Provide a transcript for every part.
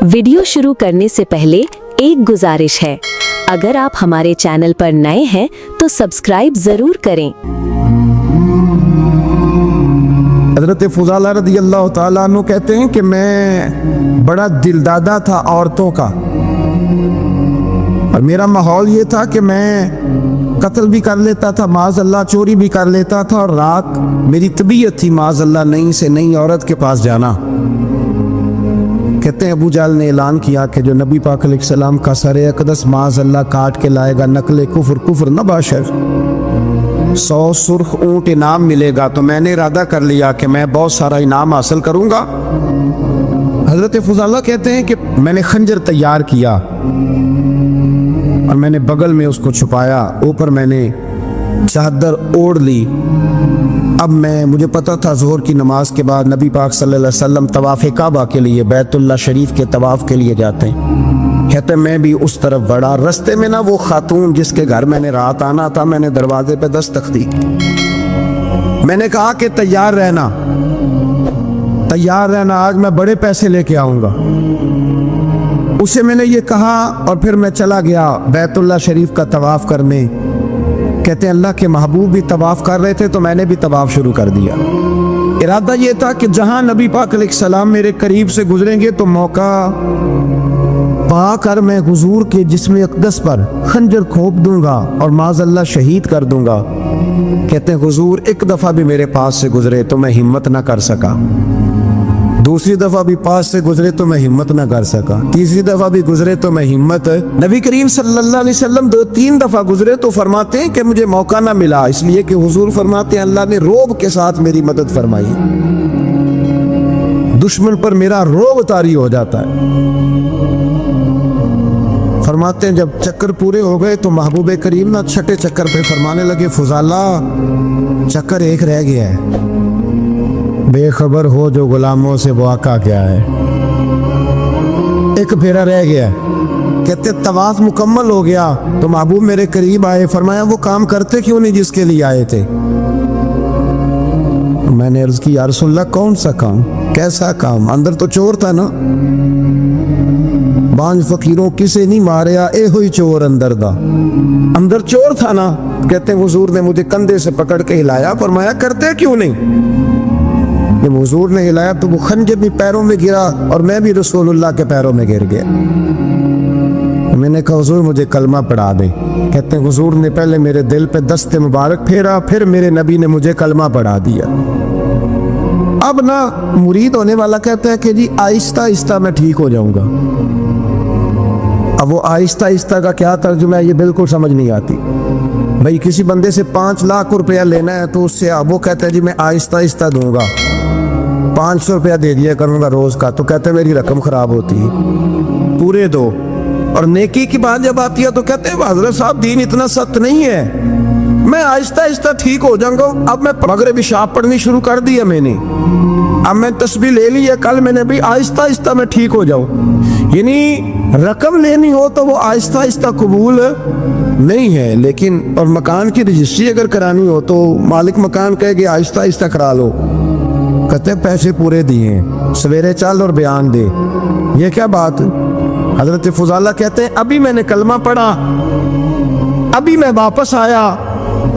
Video शुरू करने से पहले एक गुजारिश है, अगर आप हमारे चैनल पर नए हैं तो सब्सक्राइब जरूर करें। हज़रत फ़ुज़ाला रज़ियल्लाहु ताला अन्हु कहते हैं कि मैं बड़ा दिलदादा था औरतों का, और मेरा माहौल ये था कि मैं कत्ल भी कर लेता था, माज़अल्लाह चोरी भी कर लेता था, और रात मेरी तबीयत थी माज़अल्लाह नई से नई औरत के पास जाना। कहते हैं अबू जहल ने ऐलान किया कि जो नबी पाक अलैहिस्सलाम का सरे अक़दस माज़अल्लाह काट के लाएगा, नकले कुफ्र न बाशर, 100 सुर्ख ऊँट इनाम मिलेगा। तो मैंने इरादा कर लिया कि मैं बहुत सारा इनाम हासिल करूंगा। हज़रत फ़ुज़ाला कहते हैं कि मैंने खंजर तैयार किया और मैंने बगल में उसको छुपाया, ऊपर मैंने चादर ओढ़ ली। अब मुझे पता था ज़ोहर की नमाज के बाद नबी पाक सल्लल्लाहु अलैहि वसल्लम तवाफ़ काबा के लिए, बैतुल्लाह शरीफ के तवाफ़ के लिए जाते हैं। कहते मैं भी उस तरफ बढ़ा। रस्ते में ना वो खातून जिसके घर मैंने रात आना था, मैंने दरवाजे पे दस्तक दी। मैंने कहा कि तैयार रहना, आज मैं बड़े पैसे लेके आऊँगा। उसे मैंने ये कहा और फिर मैं चला गया बैतुल्लाह शरीफ का तवाफ़ करने। कहते हैं अल्लाह के महबूब भी तवाफ़ कर रहे थे तो मैंने भी तवाफ़ शुरू कर दिया। इरादा ये था कि जहाँ नबी पाक अलैहिस्सलाम मेरे करीब से गुजरेंगे तो मौका पाकर मैं हुजूर के जिस्म अक़दस पर खंजर खोप दूंगा और माज़अल्लाह शहीद कर दूंगा। कहते हैं हुजूर एक दफ़ा भी मेरे पास से गुजरे तो मैं हिम्मत ना कर सका, दूसरी दफ़ा भी पास से गुजरे तो मैं हिम्मत ना कर सका, तीसरी दफ़ा भी गुजरे तो मैं हिम्मत। नबी करीम सल्लल्लाहु अलैहि वसल्लम 2-3 दफ़ा गुजरे तो फरमाते हैं कि मुझे मौका ना मिला, इसलिए कि हुजूर फरमाते हैं अल्लाह ने रोब के साथ मेरी मदद फरमाई। दुश्मन पर मेरा रोब तारी हो जाता है। फरमाते हैं जब चक्कर पूरे हो गए तो महबूब करीम ना छठे चक्कर पे फरमाने लगे फ़ुज़ाला चक्कर एक रह गया है, बेखबर हो जो गुलामों से वो आका क्या है, एक फेरा रह गया। कहते तवाफ मुकम्मल हो गया तो महबूब मेरे करीब आए, फरमाया वो काम करते क्यों नहीं जिसके लिए आए थे। मैंने अर्ज की या रसूलल्लाह कौन सा काम, कैसा काम। अंदर तो चोर था ना, बांझ फकीरों किसे नहीं मारिया ए हुई चोर अंदर दा, अंदर चोर था ना। कहते हुजूर ने मुझे कंधे से पकड़ के हिलाया, फरमाया करते क्यों नहीं। जब हुजूर ने हिलाया तो वो खंजर भी पैरों में गिरा और मैं भी रसूलुल्लाह के पैरों में गिर गया। मैंने कहा हुजूर मुझे कलमा पढ़ा दे। कहते हैं हुजूर ने पहले मेरे दिल पे दस्ते मुबारक फेरा, फिर मेरे नबी ने मुझे कलमा पढ़ा दिया। अब ना मुरीद होने वाला कहता है कि जी आहिस्ता आहिस्ता मैं ठीक हो जाऊंगा। अब वो आहिस्ता आहिस्ता का क्या तर्जुमा है ये बिल्कुल समझ नहीं आती। भाई किसी बंदे से 5 लाख रुपया लेना है तो उससे वो कहता है जी मैं आहिस्ता आहिस्ता दूंगा, 500 रुपया दे दिया करूंगा रोज का, तो कहते मेरी रकम खराब होती है, पूरे दो। और नेकी की बात जब आती है तो कहते हैं हज़रत साहब दीन इतना सख्त नहीं है, मैं आहिस्ता आहिस्ता ठीक हो जाऊंगा। अब मैं मगरिबी शाप पढ़नी शुरू कर दी है मैंने, अब मैं तस्बीह ले ली है, कल मैंने भी आहिस्ता आहिस्ता मैं ठीक हो जाऊं। यानी रकम लेनी हो तो वो आहिस्ता आहिस्ता कबूल नहीं है, लेकिन और मकान की रजिस्ट्री अगर करानी हो तो मालिक मकान कहेगा आहिस्ता आहिस्ता करा लो। कहते पैसे पूरे दिए, सवेरे चल और बयान दे, ये क्या बात। हजरत फ़ुज़ाला कहते हैं अभी मैंने कलमा पढ़ा, अभी मैं वापस आया,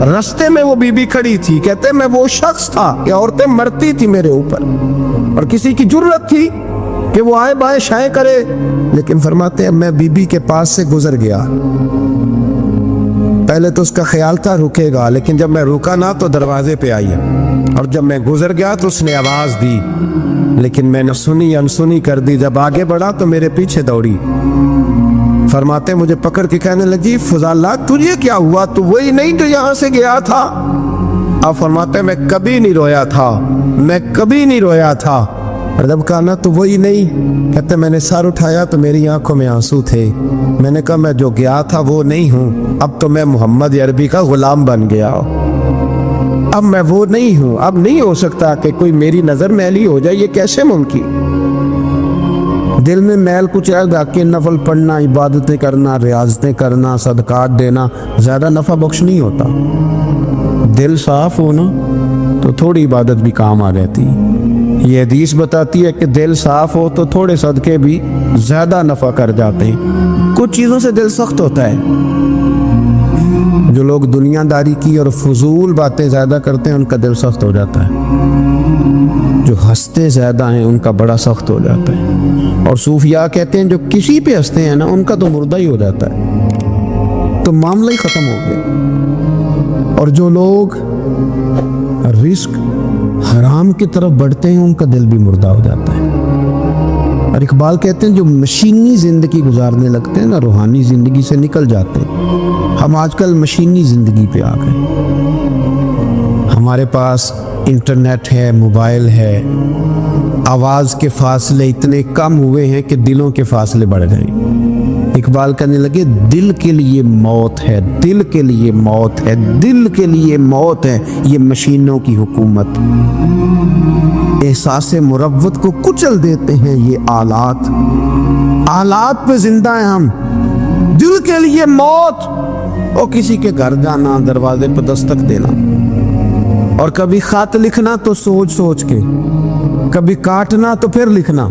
रास्ते में वो बीबी खड़ी थी। कहते मैं वो शख्स था कि औरतें मरती थी मेरे ऊपर और किसी की जुर्रत थी कि वो आए बाएं शाएं करे, लेकिन फरमाते हैं मैं बीबी के पास से गुजर गया। पहले तो उसका ख्याल था रुकेगा, लेकिन जब मैं रुका ना तो दरवाजे पे आई, और जब मैं गुजर गया तो उसने आवाज दी, लेकिन मैंने सुनी अनसुनी कर दी। जब आगे बढ़ा तो मेरे पीछे दौड़ी। फरमाते मुझे पकड़ के कहने लगी फ़ुज़ाला तुझे क्या हुआ, तू वही नहीं जो यहाँ से गया था। आप फरमाते मैं कभी नहीं रोया था, मैं कभी नहीं रोया था। जब कहा ना तो वही नहीं। कहते मैंने सर उठाया तो मेरी आंखों में आंसू थे। मैंने कहा मैं जो गया था वो नहीं हूँ, अब तो मैं मोहम्मद अरबी का गुलाम बन गया, अब मैं वो नहीं हूँ। अब नहीं हो सकता कि कोई मेरी नजर मैली हो जाए, ये कैसे मुमकिन। दिल में मैल कुछ आएगा कि नफल पढ़ना, इबादतें करना, रियाजतें करना, सदकात देना ज्यादा नफा बख्श नहीं होता। दिल साफ हो ना तो थोड़ी इबादत भी काम आ जाती। یہ حدیث بتاتی ہے کہ دل صاف ہو تو تھوڑے صدقے بھی زیادہ نفع کر جاتے ہیں. کچھ چیزوں سے دل سخت ہوتا ہے. جو لوگ دنیا داری کی اور فضول باتیں زیادہ کرتے ہیں ان کا دل سخت ہو جاتا ہے. جو ہنستے زیادہ ہیں ان کا بڑا سخت ہو جاتا ہے. اور صوفیاء کہتے ہیں جو کسی پہ ہنستے ہیں نا ان کا تو مردہ ہی ہو جاتا ہے, تو معاملہ ہی ختم ہو گیا. اور جو لوگ رزق حرام کی طرف بڑھتے ہیں ان کا دل بھی مردہ ہو جاتا ہے. اور اقبال کہتے ہیں جو مشینی زندگی گزارنے لگتے ہیں نا روحانی زندگی سے نکل جاتے ہیں. ہم آج کل مشینی زندگی پہ آ گئے. ہمارے پاس انٹرنیٹ ہے, موبائل ہے, آواز کے فاصلے اتنے کم ہوئے ہیں کہ دلوں کے فاصلے بڑھ گئے. اقبال کہنے لگے دل کے لیے موت ہے, دل کے لیے موت ہے, دل کے لیے موت ہے یہ مشینوں کی حکومت. احساس مروت کو کچل دیتے ہیں یہ آلات. آلات پہ زندہ ہیں ہم. دل کے لیے موت. اور کسی کے گھر جانا, دروازے پہ دستک دینا, اور کبھی خط لکھنا تو سوچ سوچ کے, کبھی کاٹنا تو پھر لکھنا.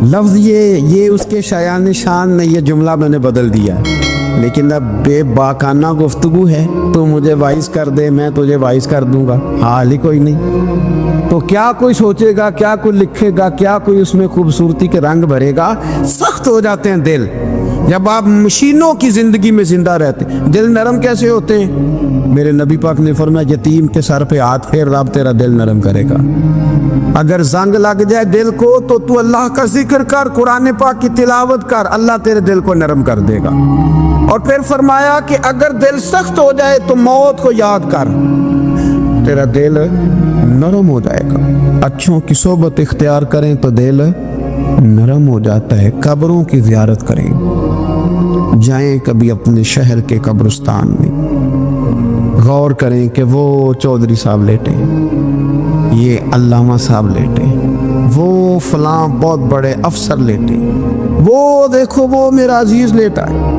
لفظ یہ اس کے شایان شان نے یہ جملہ میں نے بدل دیا ہے, لیکن اب بے باکانہ گفتگو ہے. تو مجھے وائس کر دے, میں تجھے وائس کر دوں گا, حال ہی کوئی نہیں. تو کیا کوئی سوچے گا, کیا کوئی لکھے گا, کیا کوئی اس میں خوبصورتی کے رنگ بھرے گا. سخت ہو جاتے ہیں دل جب آپ مشینوں کی زندگی میں زندہ رہتے ہیں. دل نرم کیسے ہوتے ہیں؟ میرے نبی پاک نے فرمایا یتیم کے سر پہ ہاتھ پھیر, رب تیرا دل نرم کرے گا. اگر زنگ لگ جائے دل کو تو اللہ کا ذکر کر, قرآن پاک کی تلاوت کر, اللہ تیرے دل کو نرم کر دے گا. اور پھر فرمایا کہ اگر دل سخت ہو جائے تو موت کو یاد کر, تیرا دل نرم ہو جائے گا. اچھوں کی صحبت اختیار کریں تو دل نرم ہو جاتا ہے. قبروں کی زیارت کریں, جائیں کبھی اپنے شہر کے قبرستان میں, غور کریں کہ وہ چودھری صاحب لیٹے ہیں, یہ علامہ صاحب لیٹے ہیں, وہ فلاں بہت بڑے افسر لیٹے ہیں, وہ دیکھو وہ میرا عزیز لیٹا ہے.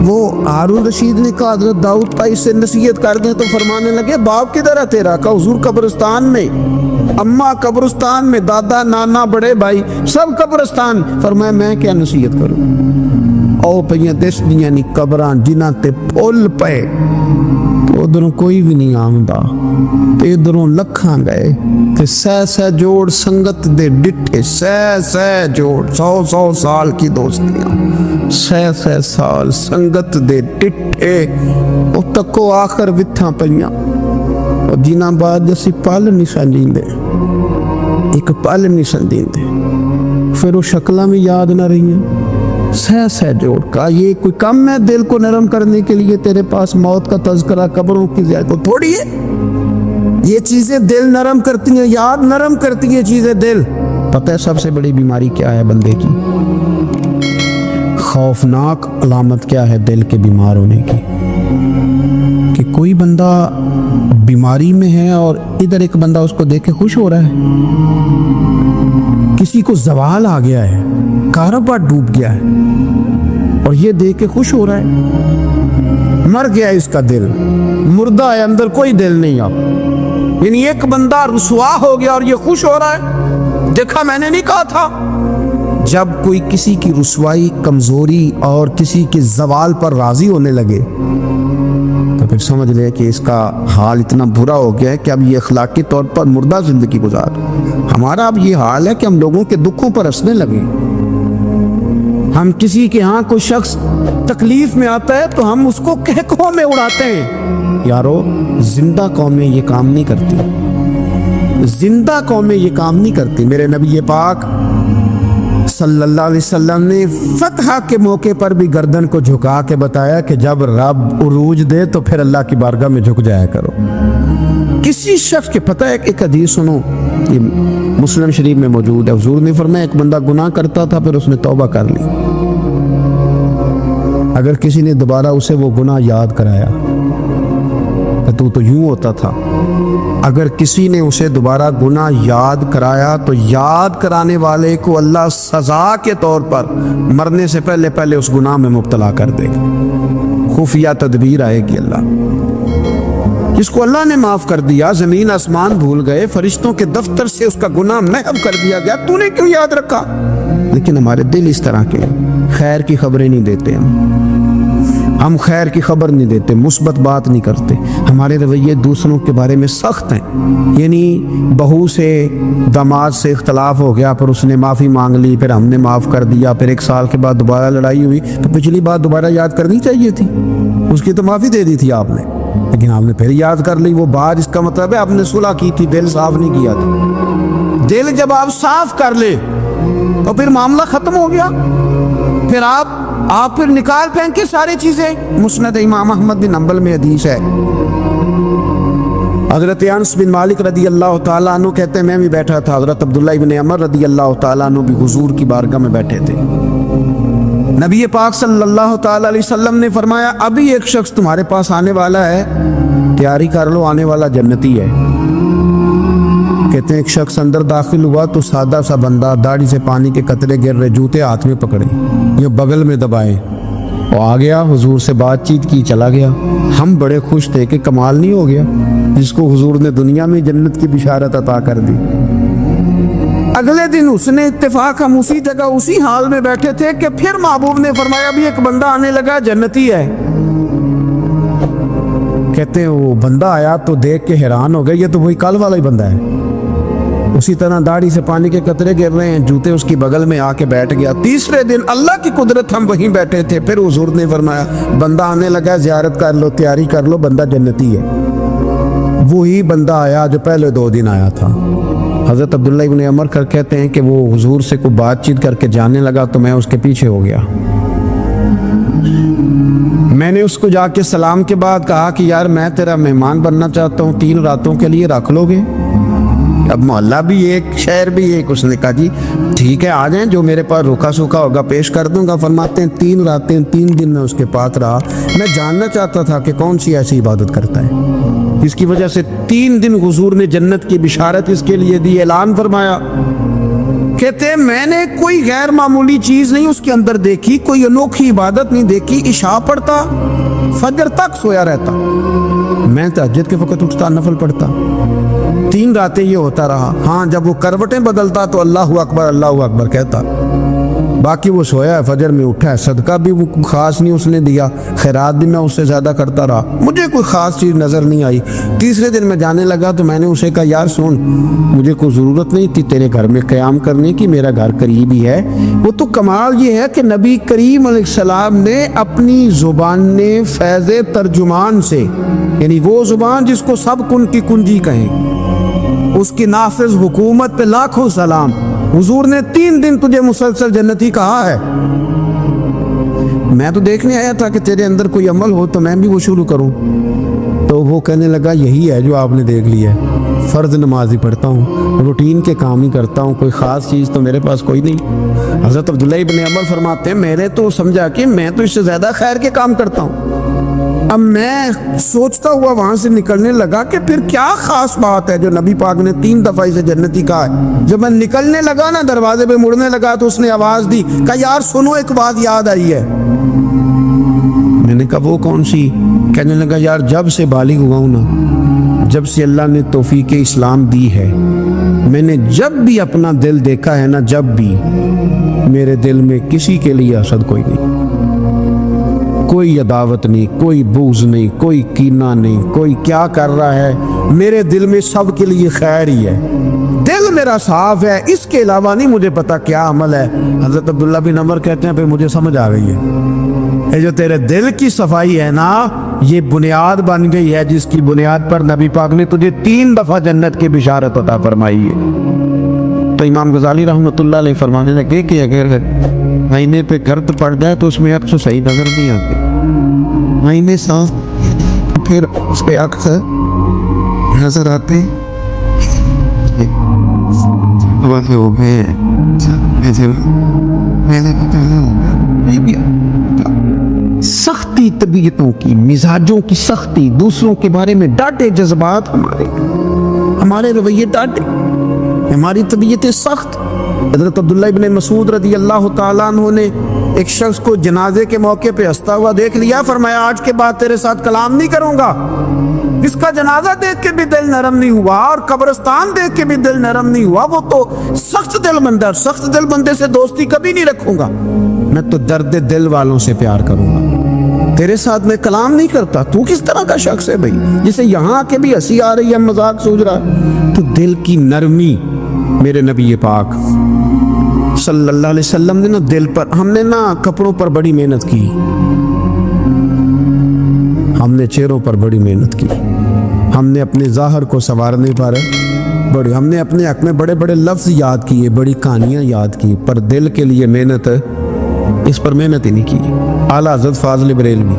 وہ ہارون رشید نے کہا حضرت داؤد بھائی سے نصیحت کر دیں تو فرمانے لگے باپ کدھر ہے تیرا؟ کہا حضور قبرستان میں, اماں قبرستان میں, دادا نانا بڑے بھائی سب قبرستان. فرمایا میں کیا نصیحت کروں؟ او پہ دس دیاں نی قبراں جنہاں تے پھول پے, ادھروں کوئی بھی نہیں آمدا, تے ادھروں لکھاں گئے, تے سہ جوڑ سنگت دے ڈٹھے, سہ جوڑ 100 سال کی دوستیاں, سہ سال سنگت دے ڈٹھے, او تکو آخر وتھاں پئیاں, اور جنہاں بعد اسی پل نہیں سنجیندے, ایک پل نہیں سنجیندے, پھر وہ شکلاں بھی یاد نہ رہی ہیں. سہ جوڑ کا یہ کوئی کم ہے دل کو نرم کرنے کے لیے؟ تیرے پاس موت کا تذکرہ, قبروں کی زیارت تھوڑی ہے. یہ چیزیں دل نرم کرتی ہیں, یاد نرم کرتی ہیں چیزیں دل. پتہ ہے سب سے بڑی بیماری کیا ہے بندے کی؟ خوفناک علامت کیا ہے دل کے بیمار ہونے کی؟ کہ کوئی بندہ بیماری میں ہے اور ادھر ایک بندہ اس کو دیکھ کے خوش ہو رہا ہے. کسی کو زوال آ گیا ہے, کاروبار ڈوب گیا ہے, اور یہ دیکھ کے خوش ہو رہا ہے. مر گیا ہے اس کا دل, مردہ ہے, اندر کوئی دل نہیں. اب یعنی ایک بندہ رسوا ہو گیا اور یہ خوش ہو رہا ہے, دیکھا میں نے نہیں کہا تھا. جب کوئی کسی کی رسوائی, کمزوری اور کسی کے زوال پر راضی ہونے لگے تو پھر سمجھ لے کہ اس کا حال اتنا برا ہو گیا ہے کہ اب یہ اخلاقی طور پر مردہ زندگی گزار. ہمارا اب یہ حال ہے کہ ہم لوگوں کے دکھوں پر ہنسنے لگے. ہم کسی کے ہاں کوئی شخص تکلیف میں آتا ہے تو ہم اس کو کہکوں میں اڑاتے ہیں. یارو زندہ قومیں یہ کام نہیں کرتی, زندہ قومیں یہ کام نہیں کرتی. میرے نبی پاک صلی اللہ علیہ وسلم نے فتح کے موقع پر بھی گردن کو جھکا کے بتایا کہ جب رب عروج دے تو پھر اللہ کی بارگاہ میں جھک جایا کرو. کسی شخص کے پتہ ہے ایک حدیث سنو, یہ مسلم شریف میں موجود ہے. حضور نے فرمایا ایک بندہ گناہ کرتا تھا, پھر اس نے توبہ کر لی. اگر کسی نے دوبارہ اسے وہ گناہ یاد کرایا تو یوں ہوتا تھا. اگر کسی نے اسے دوبارہ گناہ یاد کرایا تو یاد کرانے والے کو اللہ سزا کے طور پر مرنے سے پہلے اس گناہ میں مبتلا کر دے گا. خفیہ تدبیر آئے گی اللہ. जिसको अल्लाह ने माफ कर दिया, जमीन आसमान भूल गए, फरिश्तों के दफ्तर से उसका गुनाह महव कर दिया गया, तूने क्यों याद रखा? लेकिन हमारे दिल इस तरह के खैर की खबरें नहीं देते, हम खैर की खबर नहीं देते, मुस्बत बात नहीं करते, हमारे रवैये दूसरों के बारे में सख्त हैं। यानी बहू से दामाद से इख्तलाफ हो गया, पर उसने माफ़ी मांग ली, फिर हमने माफ़ कर दिया, फिर 1 साल के बाद दोबारा लड़ाई हुई तो पिछली बात दोबारा याद करनी चाहिए थी, उसकी तो माफ़ी दे दी थी आपने, लेकिन आपने फिर याद कर ली वो बात। इसका मतलब है आपने सुलह की थी, दिल साफ नहीं किया था। दिल जब आप साफ कर ले तो फिर मामला खत्म हो गया, फिर आप फिर निकाल फेंके सारी चीजें। मुस्नद इमाम अहमद बिन हंबल में हदीस है, हजरत अनस बिन मालिक रदी अल्लाह तआला अन्हु कहते हैं मैं भी बैठा था, हजरत अब्दुल्ला इब्न अमर रदी अल्लाह तआला अन्हु भी हुजूर की बारगाह में बैठे थे। नबी पाक सल्लल्लाहु तआला अलैहि वसल्लम ने फरमाया अभी एक शख्स तुम्हारे पास आने वाला है, तैयारी कर लो, आने वाला जन्नती है। कहते हैं एक शख्स अंदर दाखिल हुआ तो सादा सा बंदा, दाढ़ी से पानी के कतरे गिर रहे, जूते हाथ में पकड़े, ये बगल में दबाए, वो आ गया, हुजूर से बातचीत की, चला गया। हम बड़े खुश थे कि कमाल नहीं हो गया, जिसको हुजूर ने दुनिया में जन्नत की बिशारत अता कर दी। अगले दिन उसने इत्तेफाक, हम उसी जगह उसी हाल में बैठे थे कि फिर महबूब ने फरमाया अभी एक बंदा आने लगा, जन्नती है। कहते हैं वो बंदा आया तो देख के हैरान हो गए, ये तो वही कल वाला ही बंदा है। उसी तरह दाढ़ी से पानी के कतरे गिर रहे हैं, जूते उसकी बगल में आके बैठ गया। तीसरे दिन अल्लाह की कुदरत, हम वहीं बैठे थे, फिर हुजूर ने फरमाया बंदा आने लगा, ज़ियारत कर लो, तैयारी कर लो, बंदा जन्नती है। वही बंदा आया जो पहले 2 दिन आया था। हज़रत अब्दुल्ला इब्न अमर कर कहते हैं कि वो हुजूर से कोई बातचीत करके जाने लगा तो मैं उसके पीछे हो गया। मैंने उसको जाके सलाम के बाद कहा कि यार मैं तेरा मेहमान बनना चाहता हूँ, 3 रातों के लिए रख लोगे? अब मोहल्ला भी एक, शहर भी एक। उसने कहा जी ठीक है, आ जाएं, जो मेरे पास रूखा सूखा होगा पेश कर दूंगा। फरमाते हैं 3 रातें 3 दिन में उसके पास रहा। मैं जानना चाहता था कि कौन सी ऐसी इबादत करता है इसकी वजह से 3 दिन हुजूर ने जन्नत की बिशारत इसके लिए दी, ऐलान फरमाया। कहते हैं मैंने कोई गैर मामूली चीज नहीं उसके अंदर देखी, कोई अनोखी इबादत नहीं देखी। इशा पढ़ता, फजर तक सोया रहता, मैं तहज्जुद के वक्त उठता, नफल पढ़ता। 3 रातें ये होता रहा। हाँ, जब वो करवटें बदलता तो अल्लाहु अकबर कहता, बाकी वो सोया है, फजर में उठा है, सदका भी वो खास नहीं उसने दिया, खैरात भी मैं उससे ज़्यादा करता रहा, मुझे कोई ख़ास चीज़ नज़र नहीं आई। तीसरे दिन मैं जाने लगा तो मैंने उसे कहा यार सुन, मुझे कोई ज़रूरत नहीं थी तेरे घर में क़याम करने की, मेरा घर करीब ही है। वो तो कमाल ये है कि नबी करीम अलैहिस्सलाम ने अपनी ज़ुबान ने फैज़ तर्जुमान से, यानी वो ज़ुबान जिसको सब कुन की कुंजी कहें, उसकी नाफिज हुकूमत पे लाखों सलाम। हुजूर ने 3 दिन तुझे मुसलसल जन्नती कहा है। मैं तो देखने आया था कि तेरे अंदर कोई अमल हो तो मैं भी वो शुरू करूं। तो वो कहने लगा यही है जो आपने देख लिया है, फ़र्ज नमाज ही पढ़ता हूँ, रूटीन के काम ही करता हूँ, कोई ख़ास चीज़ तो मेरे पास कोई नहीं। हज़रत अब्दुल्ला इब्न अमर फरमाते हैं मैंने तो समझा कि मैं तो इससे ज़्यादा खैर के काम करता हूँ। अब मैं सोचता हुआ वहां से निकलने लगा कि फिर क्या खास बात है जो नबी पाक ने 3 दफा इसे जन्नती कहा है। जब मैं निकलने लगा ना, दरवाजे पे मुड़ने लगा तो उसने आवाज दी, कहा यार सुनो, एक बात याद आई है। मैंने कहा वो कौन सी? कहने लगा यार जब से बालिग हुआ हूं ना, जब से अल्लाह ने तौफीक इस्लाम दी है, मैंने जब भी अपना दिल देखा है ना, जब भी मेरे दिल में किसी के लिए हसद कोई नहीं, कोई अदावत नहीं, कोई बुग़्ज़ नहीं, कोई कीना नहीं, कोई क्या कर रहा है, मेरे दिल में सब के लिए खैर ही है, दिल मेरा साफ है। इसके अलावा नहीं मुझे पता क्या अमल है। हज़रत अब्दुल्ला बिन अमर कहते हैं फिर मुझे समझ आ गई है, ये जो तेरे दिल की सफाई है ना, ये बुनियाद बन गई है जिसकी बुनियाद पर नबी पाक ने तुझे 3 दफा जन्नत की बिशारत अता फरमाई है। तो इमाम गज़ाली रहमतुल्लाह अलैह फरमाने लगे कि अगर महीने पे गर्द पड़ जाए तो उसमें अक्स सही नजर नहीं आती, महीने सांस फिर उस पे अक्स नजर आते। सख्ती तबीयतों की, मिजाजों की सख्ती, दूसरों के बारे में डांटे जज्बात, हमारे रवैये डांटे, हमारी तबीयतें सख्त। हज़रत अब्दुल्ला इब्न मसूद रदी अल्लाह ताला अन्हु ने एक शख्स को जनाजे के मौके पे हंसता हुआ देख लिया, फरमाया आज के बाद तेरे साथ कलाम नहीं करूंगा। جس کا جنازہ دیکھ کے بھی دل نرم نہیں ہوا اور قبرستان دیکھ کے بھی دل نرم نہیں ہوا، وہ تو سخت دل بندہ، سخت دل بندے سے دوستی کبھی نہیں رکھوں گا، میں تو درد دل والوں سے پیار کروں گا، تیرے ساتھ میں کلام نہیں کرتا۔ تو کس طرح کا شخص ہے بھائی جسے یہاں کے بھی ہنسی آ رہی ہے، مذاق سوچ رہا ہے؟ تو دل کی نرمی، میرے نبی پاک صلی اللہ علیہ وسلم نے نا دل پر، ہم نے نا کپڑوں پر بڑی محنت کی، ہم نے چہروں پر بڑی محنت کی، ہم نے اپنے ظاہر کو سنوارنے پر بڑی، ہم نے اپنے حق میں بڑے بڑے لفظ یاد کیے، بڑی کہانیاں یاد کی، پر دل کے لیے محنت، اس پر محنت ہی نہیں کی۔ اعلیٰ حضرت فاضل بریلوی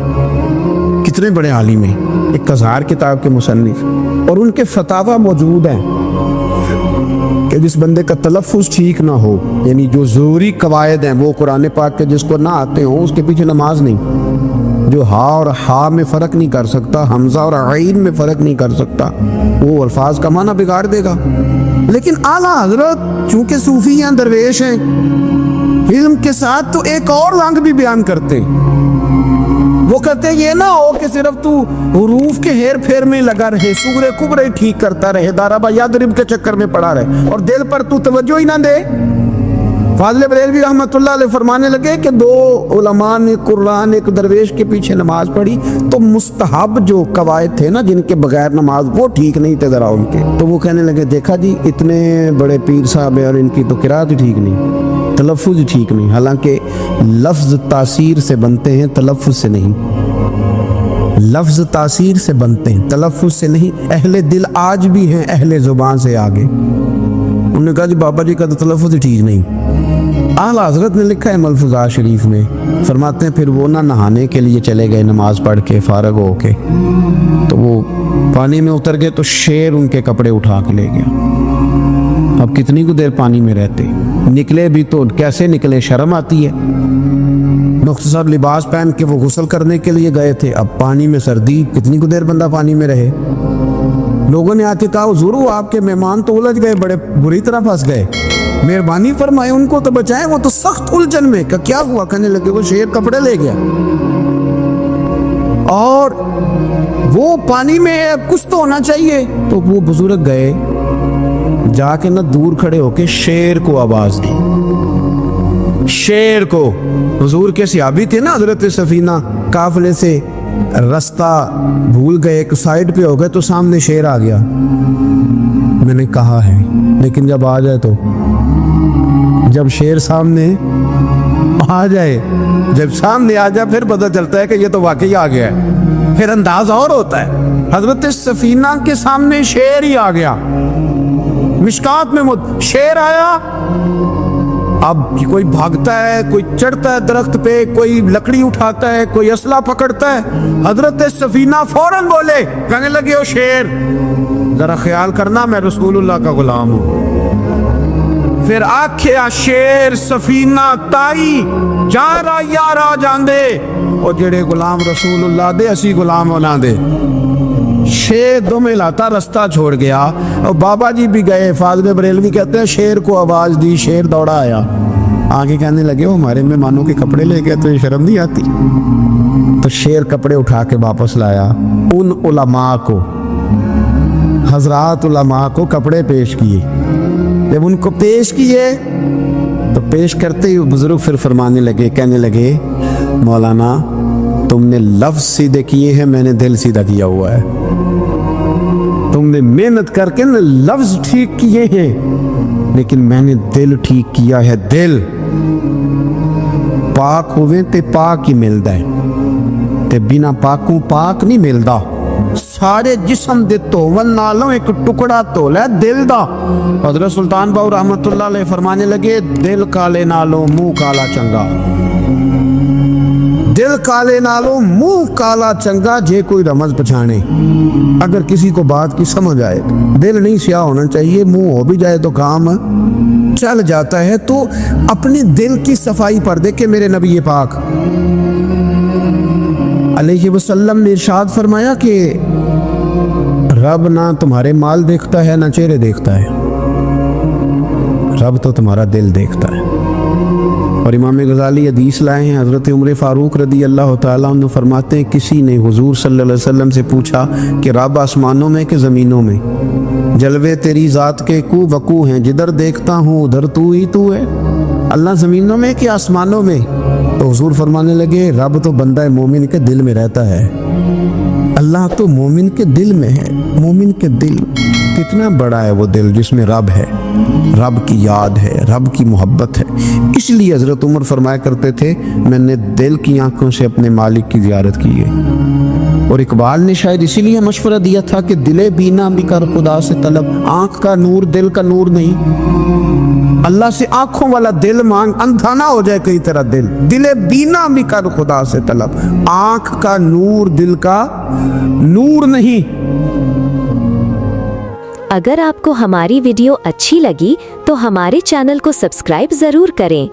کتنے بڑے عالم ہیں، 1000 کتاب کے مصنف، اور ان کے فتاوی موجود ہیں کہ جس بندے کا تلفظ ٹھیک نہ ہو، یعنی جو ضروری قواعد ہیں وہ قرآن پاک کے جس کو نہ آتے ہوں اس کے پیچھے نماز نہیں، جو ہا اور ہا میں فرق نہیں کر سکتا، حمزہ اور عین میں فرق نہیں کر سکتا، وہ الفاظ کا معنی بگاڑ دے گا۔ لیکن اعلیٰ حضرت چونکہ صوفی ہیں، درویش ہیں، علم کے ساتھ تو ایک اور رنگ بھی بیان کرتے ہیں۔ وہ کہتے ہیں یہ نہ ہو کہ صرف تو حروف کے ہیر پھیر میں لگا رہے، سورہ کبرے ٹھیک کرتا رہے، دارابا یادرب کے چکر میں پڑا رہے اور دل پر تو توجہ ہی نہ دے۔ فاضل بریلوی رحمۃ اللہ علیہ فرمانے لگے کہ 2 علماء نے قرآن ایک درویش کے پیچھے نماز پڑھی تو مستحب جو قواعد تھے نا جن کے بغیر نماز، وہ ٹھیک نہیں تھے ذرا ان کے، تو وہ کہنے لگے دیکھا جی اتنے بڑے پیر صاحب ہیں اور ان کی تو قرات ہی ٹھیک نہیں، تلفظ ٹھیک نہیں، حالانکہ لفظ تاثیر سے بنتے ہیں تلفظ سے نہیں، لفظ تاثیر سے بنتے ہیں تلفظ سے نہیں۔ اہل دل آج بھی ہیں اہل زبان سے آگے، انہوں نے کہا جی بابا جی کا تو تلفظ ہی ٹھیک نہیں۔ اعلیٰ حضرت نے لکھا ہے ملفوظات شریف میں، فرماتے ہیں پھر وہ نہ نہانے کے لیے چلے گئے نماز پڑھ کے فارغ ہو کے، تو وہ پانی میں اتر گئے تو شیر ان کے کپڑے اٹھا کے لے گیا۔ اب کتنی کو دیر پانی میں رہتے، نکلے بھی تو کیسے نکلے، شرم آتی ہے۔ مختصر لباس پہن کے وہ غسل کرنے کے لیے گئے تھے، اب پانی میں سردی، کتنی کو دیر بندہ پانی میں رہے۔ لوگوں نے آ کے کہا حضور آپ کے مہمان تو الجھ گئے، بڑے بری طرح پھنس گئے، مہربانی فرمائے ان کو تو بچائیں، وہ تو سخت الجھن میں۔ کہ کیا ہوا؟ کہنے لگے وہ شیر کپڑے لے گیا اور وہ پانی میں ہے، کچھ تو ہونا چاہیے۔ تو وہ بزرگ گئے، جا کے نہ دور کھڑے ہو کے شیر کو آواز دی، شیر کو۔ حضور کے صحابی تھے نا حضرت سفینہ، قافلے سے رستہ بھول گئے، ایک سائیڈ پہ ہو گئے تو سامنے شیر آ گیا۔ میں نے کہا ہے لیکن جب آ جائے تو، جب شیر سامنے آ جائے، جب سامنے آ جائے پھر پتہ چلتا ہے کہ یہ تو واقعی آ گیا ہے، پھر انداز اور ہوتا ہے۔ حضرت سفینہ کے سامنے شیر ہی آ گیا، مشکات میں شیر آیا۔ اب کوئی بھاگتا ہے، کوئی چڑھتا ہے درخت پہ، کوئی لکڑی اٹھاتا ہے، کوئی اسلحہ پکڑتا ہے۔ حضرت سفینہ فوراً بولے، کہنے لگے او شیر ذرا خیال کرنا میں رسول اللہ کا غلام ہوں۔ پھر آکھیا شیر سفینہ تائی جارا یارا جاندے، او جڑے غلام رسول اللہ دے اسی غلام ہونا دے۔ شیر دو میں لاتا رستہ چھوڑ گیا، اور بابا جی بھی گئے۔ فاضل بریلوی کہتے ہیں شیر کو آواز دی، شیر دوڑا آیا، آگے کہنے لگے وہ ہمارے مہمانوں کے کپڑے لے گئے تو یہ شرم نہیں آتی؟ تو شیر کپڑے اٹھا کے واپس لایا۔ ان علماء کو، حضرات علماء کو کپڑے پیش کیے، جب ان کو پیش کیے تو پیش کرتے ہی بزرگ پھر فرمانے لگے، کہنے لگے مولانا تم نے لفظ سیدھے کیے ہیں، میں نے دل سیدھا کیا ہوا ہے۔ تم نے محنت کر کے لفظ ٹھیک کیے ہیں لیکن میں نے دل ٹھیک کیا ہے۔ دل پاک ہوئے تے پاک ہی ملدا ہے، تے بنا پاکوں پاک نہیں ملدا۔ سارے جسم دے دھوون نالوں ایک ٹکڑا دھولا ہے دل دا۔ حضرت سلطان باؤ رحمۃ اللہ علیہ فرمانے لگے دل کالے نالوں منہ کالا چنگا، دل کالے نالوں منہ کالا چنگا، جے کوئی رمز پچھانے۔ اگر کسی کو بات کی سمجھ آئے، دل نہیں سیاہ ہونا چاہیے، منہ ہو بھی جائے تو کام چل جاتا ہے۔ تو اپنے دل کی صفائی پر دیکھے میرے نبی پاک علیہ وسلم نے ارشاد فرمایا کہ رب نہ تمہارے مال دیکھتا ہے نہ چہرے دیکھتا ہے، رب تو تمہارا دل دیکھتا ہے۔ और इमाम गज़ाली हदीस लाए हैं, हज़रत उमर फ़ारूक रदी अल्लाह ताला अन्हु फरमाते हैं, किसी ने हुजूर सल्लल्लाहु अलैहि वसल्लम से पूछा कि रब आसमानों में कि ज़मीनों में? जलवे तेरी ज़ात के कू वकू हैं, जिधर देखता हूँ उधर तू ही तू है। अल्लाह ज़मीनों में कि आसमानों में? तो हुजूर फरमाने लगे, रब तो बंदा मोमिन के दिल में रहता है, अल्लाह तो मोमिन के दिल में है। मोमिन के दिल कितना बड़ा है वो दिल जिसमें रब है, रब की याद है, रब की मोहब्बत है। इसलिए हज़रत उमर फरमाया करते थे, मैंने दिल की आंखों से अपने मालिक की ज़ियारत की है। और इकबाल ने शायद इसीलिए मशवरा दिया था कि दिले बीना भी कर खुदा से तलब। आंख का नूर दिल का नूर नहीं, अल्लाह से आंखों वाला दिल मांग, अंधा ना हो जाए कई तरह दिल। दिले बीना भी कर खुदा से तलब, आंख का नूर दिल का नूर नहीं। अगर आपको हमारी वीडियो अच्छी लगी तो हमारे चैनल को सब्सक्राइब जरूर करें।